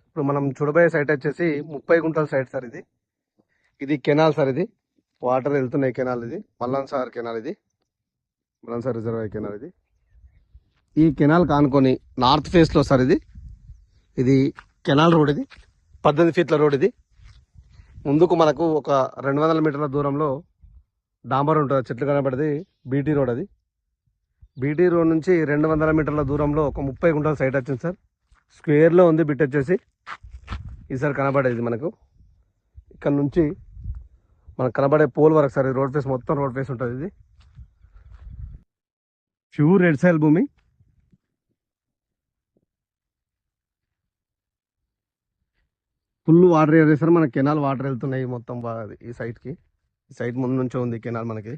ఇప్పుడు మనం చూడబోయే సైట్ వచ్చేసి 30 గుంటల సైట్ సార్. ఇది ఇది కెనాల్ సార్. ఇది వాటర్ వెళ్తున్నాయి కెనాల్. ఇది మల్లన్సార్ కెనాల్. ఇది మల్లన్సార్ రిజర్వాయర్ కెనాల్. ఇది ఈ కెనాల్ కానుకొని నార్త్ ఫేస్ లో సార్. ఇది కెనాల్ రోడ్. ఇది 18 ఫీట్ల రోడ్. ఇది ముందుకు మనకు ఒక 200 మీటర్ల దూరంలో డాంబర్ ఉంటుంది, చెట్లు కనబడేది బీటీ రోడ్. అది బీటీ రోడ్ నుంచి 200 మీటర్ల దూరంలో ఒక 30 గుంటల సైట్ వచ్చింది సార్. స్క్వేర్లో ఉంది బిట్ వచ్చేసి. ఈసారి కనబడేది మనకు ఇక్కడ నుంచి మనకు కనబడే పోల్ వరకు సార్. రోడ్ ఫేస్ మొత్తం రోడ్ ఫేస్ ఉంటుంది. ఇది ప్యూర్ రెడ్ సాయిల్ భూమి. Full water area sir. మన కెనాల్ వాటర్ వెళ్తున్నాయి మొత్తం ఈ సైట్కి. ఈ సైట్ ముందు నుంచే ఉంది కెనాల్ మనకి.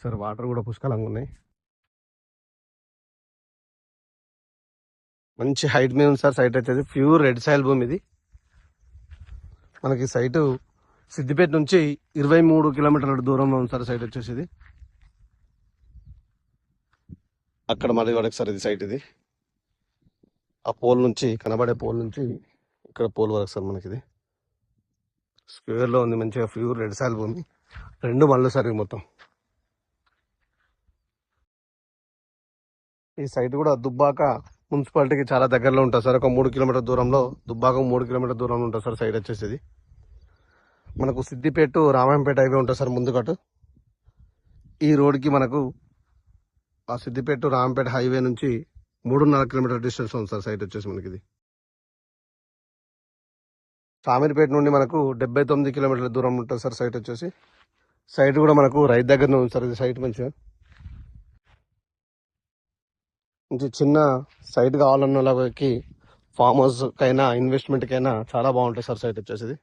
సార్ వాటర్ కూడా పుష్కలంగా ఉన్నాయి. మంచి హైట్ మీద ఉంది సార్ సైట్ వచ్చేది. ప్యూర్ రెడ్ సాయిల్ భూమి. ఇది మనకి సైటు సిద్దిపేట నుంచి 23 కిలోమీటర్ల దూరంలో ఉంది సార్ సైట్ వచ్చేసి. ఇది అక్కడ మళ్ళీ వరకు సార్ ఇది సైట్. ఇది ఆ పోల్ నుంచి కనబడే పోల్ నుంచి ఇక్కడ పోల్ వరకు సార్ మనకి. ఇది స్క్వేర్లో ఉంది మంచిగా ప్యూర్ రెడ్ సాయిల్ భూమి. 2 మళ్ళు సార్ ఇది మొత్తం. ఈ సైట్ కూడా దుబ్బాక మున్సిపాలిటీకి చాలా దగ్గరలో ఉంటుంది సార్. ఒక 3 కిలోమీటర్ దూరంలో, దుబ్బాక 3 కిలోమీటర్ దూరంలో ఉంటుంది సార్ సైట్ వచ్చేసి. మనకు సిద్దిపేట రామాయంపేట హైవే ఉంటుంది సార్ ముందుకటు. ఈ రోడ్కి మనకు ఆ సిద్దిపేట రామాయంపేట హైవే నుంచి 3.5 కిలోమీటర్ డిస్టెన్స్ ఉంది సార్ సైట్ వచ్చేసి మనకి. ఇది సామీర్పేట నుండి మనకు 79 కిలోమీటర్ల దూరం ఉంటుంది సార్ సైట్ వచ్చేసి. సైట్ కూడా మనకు రైతు దగ్గరనే ఉంది సార్. ఇది సైట్ మంచిగా మంచి చిన్న సైట్ కావాలన్న వాళ్ళకి, ఫామ్ హౌస్ కైనా, ఇన్వెస్ట్మెంట్కైనా చాలా బాగుంటుంది సార్ సైట్ వచ్చేసి.